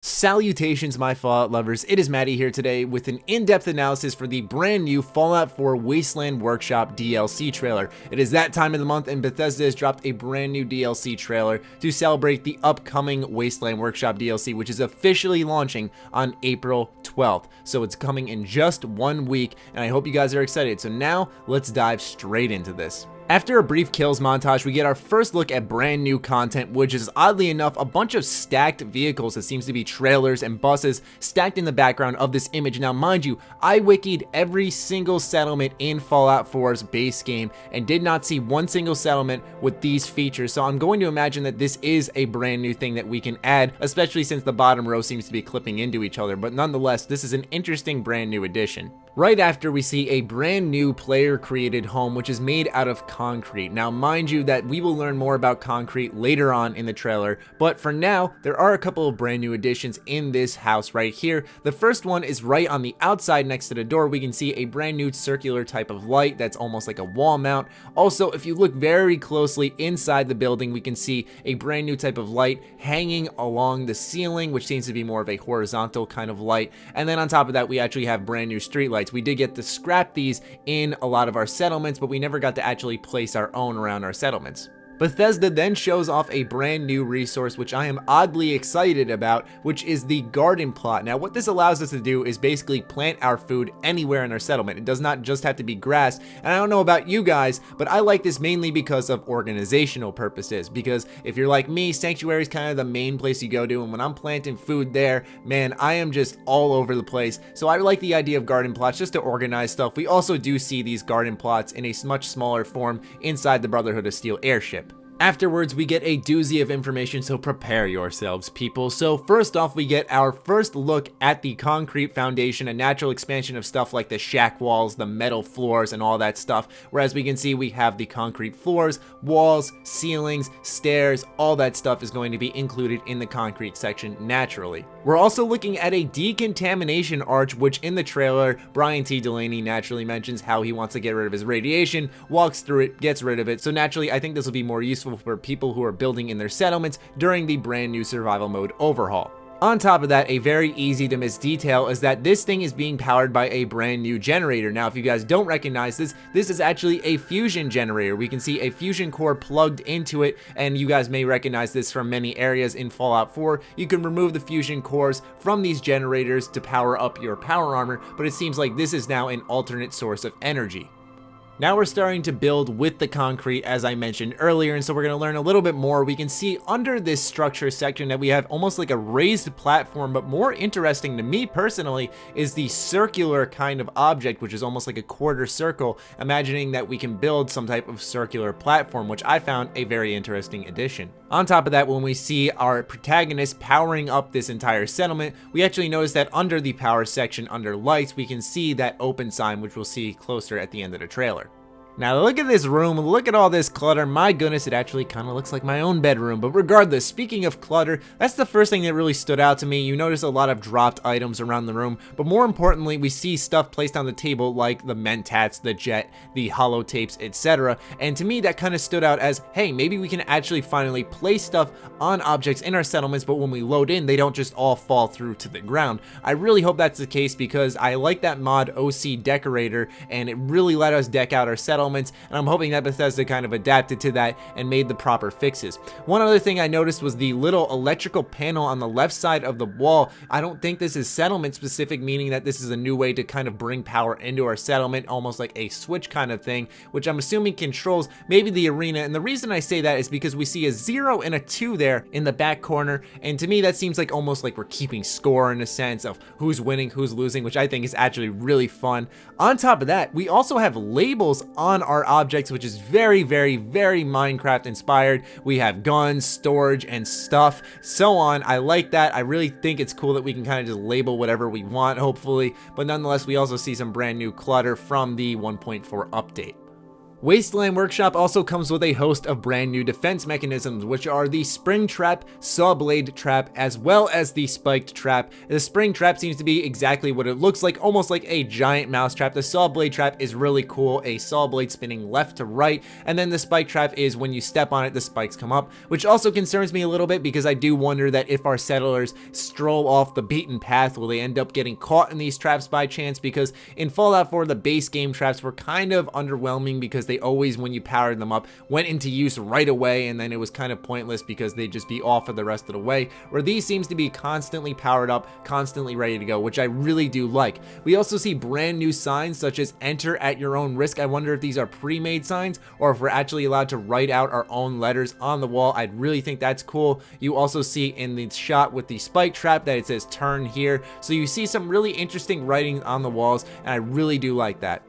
Salutations, my Fallout lovers. It is Matty here today with an in-depth analysis for the brand new Fallout 4 Wasteland Workshop DLC trailer. It is that time of the month and Bethesda has dropped a brand new DLC trailer to celebrate the upcoming Wasteland Workshop DLC, which is officially launching on April 12th. So it's coming in just 1 week and I hope you guys are excited. So now let's dive straight into this. After a brief kills montage, we get our first look at brand new content, which is oddly enough a bunch of stacked vehicles that seems to be trailers and buses stacked in the background of this image. Now mind you, I wikied every single settlement in Fallout 4's base game and did not see one single settlement with these features, so I'm going to imagine that this is a brand new thing that we can add, especially since the bottom row seems to be clipping into each other, but nonetheless, this is an interesting brand new addition. Right after, we see a brand new player created home which is made out of concrete. Now mind you that we will learn more about concrete later on in the trailer, but for now there are a couple of brand new additions in this house right here. The first one is right on the outside next to the door. We can see a brand new circular type of light that's almost like a wall mount. Also, if you look very closely inside the building, we can see a brand new type of light hanging along the ceiling, which seems to be more of a horizontal kind of light. And then on top of that, we actually have brand new street lights. We did get to scrap these in a lot of our settlements, but we never got to actually place our own around our settlements. Bethesda then shows off a brand new resource which I am oddly excited about, which is the garden plot. Now what this allows us to do is basically plant our food anywhere in our settlement. It does not just have to be grass, and I don't know about you guys, but I like this mainly because of organizational purposes, because if you're like me, Sanctuary is kind of the main place you go to, and when I'm planting food there, man, I am just all over the place. So I like the idea of garden plots just to organize stuff. We also do see these garden plots in a much smaller form inside the Brotherhood of Steel airship. Afterwards, we get a doozy of information, so prepare yourselves, people. So first off, we get our first look at the concrete foundation, a natural expansion of stuff like the shack walls, the metal floors, and all that stuff. Whereas we can see we have the concrete floors, walls, ceilings, stairs, all that stuff is going to be included in the concrete section naturally. We're also looking at a decontamination arch, which in the trailer, Brian T. Delaney naturally mentions how he wants to get rid of his radiation, walks through it, gets rid of it. So naturally, I think this will be more useful for people who are building in their settlements during the brand new survival mode overhaul. On top of that, a very easy to miss detail is that this thing is being powered by a brand new generator. Now, if you guys don't recognize this, this is actually a fusion generator. We can see a fusion core plugged into it, and you guys may recognize this from many areas in Fallout 4. You can remove the fusion cores from these generators to power up your power armor, but it seems like this is now an alternate source of energy. Now we're starting to build with the concrete, as I mentioned earlier, and so we're going to learn a little bit more. We can see under this structure section that we have almost like a raised platform, but more interesting to me personally is the circular kind of object, which is almost like a quarter circle, imagining that we can build some type of circular platform, which I found a very interesting addition. On top of that, when we see our protagonist powering up this entire settlement, we actually notice that under the power section, under lights, we can see that open sign, which we'll see closer at the end of the trailer. Now look at this room, look at all this clutter. My goodness, it actually kind of looks like my own bedroom. But regardless, speaking of clutter, that's the first thing that really stood out to me. You notice a lot of dropped items around the room, but more importantly, we see stuff placed on the table like the mentats, the jet, the holotapes, etc. And to me, that kind of stood out as, hey, maybe we can actually finally place stuff on objects in our settlements, but when we load in, they don't just all fall through to the ground. I really hope that's the case because I like that mod OC Decorator, and it really let us deck out our settlements. And I'm hoping that Bethesda kind of adapted to that and made the proper fixes. One other thing I noticed was the little electrical panel on the left side of the wall. I don't think this is settlement specific, meaning that this is a new way to kind of bring power into our settlement, almost like a switch kind of thing, which I'm assuming controls maybe the arena. And the reason I say that is because we see a 0 and a 2 there in the back corner, and to me that seems like almost like we're keeping score in a sense of who's winning, who's losing, which I think is actually really fun. On top of that, we also have labels on our objects, which is very Minecraft inspired. We have guns, storage, and stuff, so on. I like that. I really think it's cool that we can kind of just label whatever we want, hopefully, but nonetheless, we also see some brand new clutter from the 1.4 update. Wasteland Workshop also comes with a host of brand new defense mechanisms, which are the spring trap, saw blade trap, as well as the spiked trap. The spring trap seems to be exactly what it looks like, almost like a giant mouse trap. The saw blade trap is really cool, a saw blade spinning left to right, and then the spike trap is when you step on it, the spikes come up, which also concerns me a little bit because I do wonder that if our settlers stroll off the beaten path, will they end up getting caught in these traps by chance? Because in Fallout 4, the base game traps were kind of underwhelming because they always, when you powered them up, went into use right away, and then it was kind of pointless because they'd just be off for the rest of the way, where these seems to be constantly powered up, constantly ready to go, which I really do like. We also see brand new signs such as enter at your own risk. I wonder if these are pre-made signs or if we're actually allowed to write out our own letters on the wall. I'd really think that's cool. You also see in the shot with the spike trap that it says turn here, so you see some really interesting writing on the walls, and I really do like that.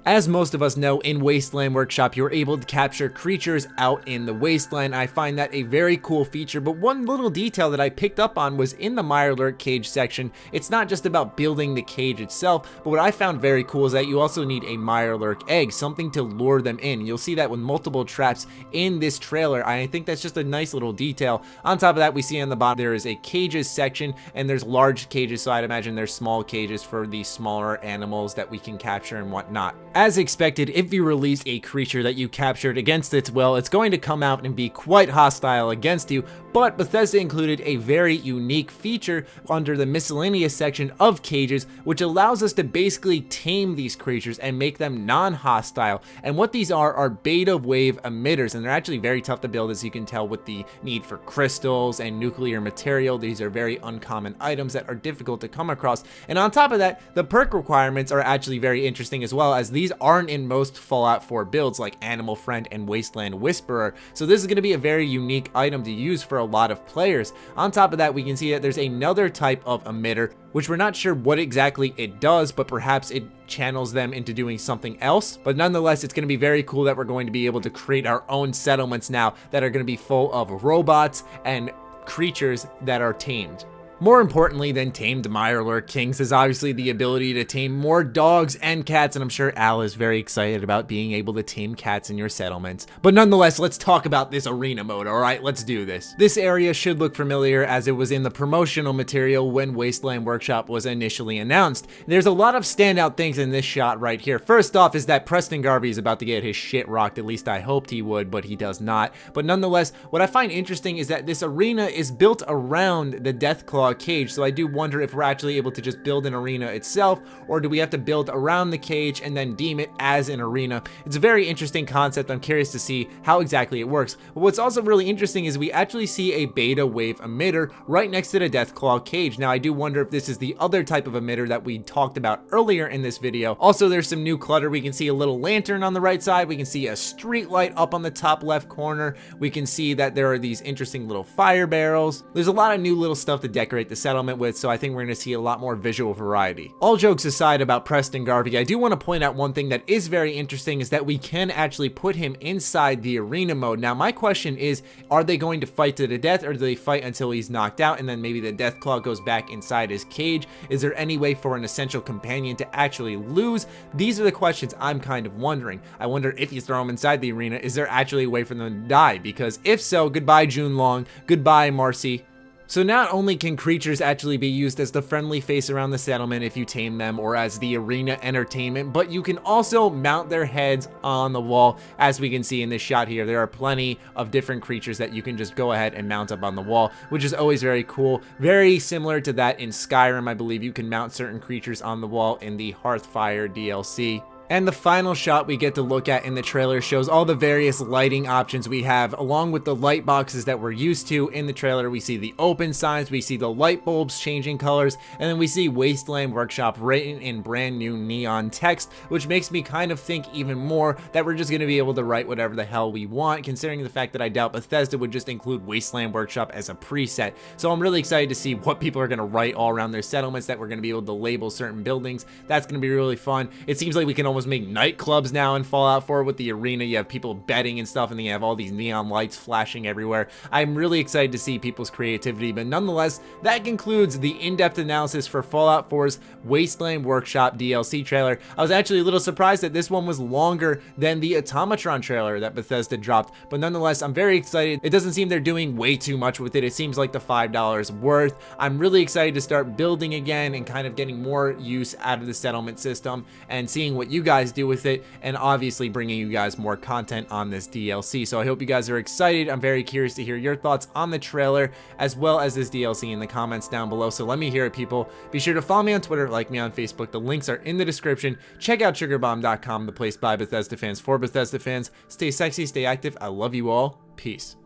As most of us know, in Wasteland Workshop, you're able to capture creatures out in the wasteland. I find that a very cool feature, but one little detail that I picked up on was in the Mirelurk cage section. It's not just about building the cage itself, but what I found very cool is that you also need a Mirelurk egg, something to lure them in. You'll see that with multiple traps in this trailer. I think that's just a nice little detail. On top of that, we see on the bottom there is a cages section, and there's large cages, so I'd imagine there's small cages for the smaller animals that we can capture and whatnot. As expected, if you release a creature that you captured against its will, it's going to come out and be quite hostile against you, but Bethesda included a very unique feature under the miscellaneous section of cages, which allows us to basically tame these creatures and make them non-hostile. And what these are beta wave emitters, and they're actually very tough to build, as you can tell with the need for crystals and nuclear material. These are very uncommon items that are difficult to come across. And on top of that, the perk requirements are actually very interesting as well, as these aren't in most Fallout 4 builds like Animal Friend and Wasteland Whisperer. So this is going to be a very unique item to use for a lot of players. On top of that, we can see that there's another type of emitter, which we're not sure what exactly it does, but perhaps it channels them into doing something else. But nonetheless, it's going to be very cool that we're going to be able to create our own settlements now that are going to be full of robots and creatures that are tamed. More importantly than tamed Mirelurk Kings is obviously the ability to tame more dogs and cats, and I'm sure Al is very excited about being able to tame cats in your settlements. But nonetheless, let's talk about this arena mode, alright? Let's do this. This area should look familiar as it was in the promotional material when Wasteland Workshop was initially announced. There's a lot of standout things in this shot right here. First off is that Preston Garvey is about to get his shit rocked, at least I hoped he would, but he does not. But nonetheless, what I find interesting is that this arena is built around the Deathclaw cage, so I do wonder if we're actually able to just build an arena itself, or do we have to build around the cage and then deem it as an arena. It's a very interesting concept. I'm curious to see how exactly it works. But what's also really interesting is we actually see a beta wave emitter right next to the Deathclaw cage. Now I do wonder if this is the other type of emitter that we talked about earlier in this video. Also, there's some new clutter. We can see a little lantern on the right side. We can see a street light up on the top left corner. We can see that there are these interesting little fire barrels. There's a lot of new little stuff to decorate the settlement with, so I think we're going to see a lot more visual variety. All jokes aside about Preston Garvey, I do want to point out one thing that is very interesting is that we can actually put him inside the arena mode. Now my question is, are they going to fight to the death, or do they fight until he's knocked out and then maybe the Deathclaw goes back inside his cage? Is there any way for an essential companion to actually lose? These are the questions I'm kind of wondering. I wonder if you throw him inside the arena, is there actually a way for them to die? Because if so, goodbye June Long, goodbye Marcy. So not only can creatures actually be used as the friendly face around the settlement if you tame them, or as the arena entertainment, but you can also mount their heads on the wall. As we can see in this shot here, there are plenty of different creatures that you can just go ahead and mount up on the wall, which is always very cool. Very similar to that in Skyrim, I believe you can mount certain creatures on the wall in the Hearthfire DLC. And the final shot we get to look at in the trailer shows all the various lighting options we have, along with the light boxes that we're used to in the trailer. We see the open signs, we see the light bulbs changing colors, and then we see Wasteland Workshop written in brand new neon text, which makes me kind of think even more that we're just going to be able to write whatever the hell we want, considering the fact that I doubt Bethesda would just include Wasteland Workshop as a preset. So I'm really excited to see what people are going to write all around their settlements, that we're going to be able to label certain buildings. That's going to be really fun. It seems like we can almost almost make nightclubs now in Fallout 4 with the arena. You have people betting and stuff, and then you have all these neon lights flashing everywhere. I'm really excited to see people's creativity, but nonetheless, that concludes the in-depth analysis for Fallout 4's Wasteland Workshop DLC trailer. I was actually a little surprised that this one was longer than the Automatron trailer that Bethesda dropped, but nonetheless, I'm very excited. It doesn't seem they're doing way too much with it. It seems like the $5 worth. I'm really excited to start building again and kind of getting more use out of the settlement system and seeing what you guys do with it, and obviously bringing you guys more content on this DLC. So I hope you guys are excited. I'm very curious to hear your thoughts on the trailer as well as this DLC in the comments down below. So let me hear it, people. Be sure to follow me on Twitter, like me on Facebook. The links are in the description. Check out sugarbomb.com, the place by Bethesda fans for Bethesda fans. Stay sexy, stay active. I love you all. Peace.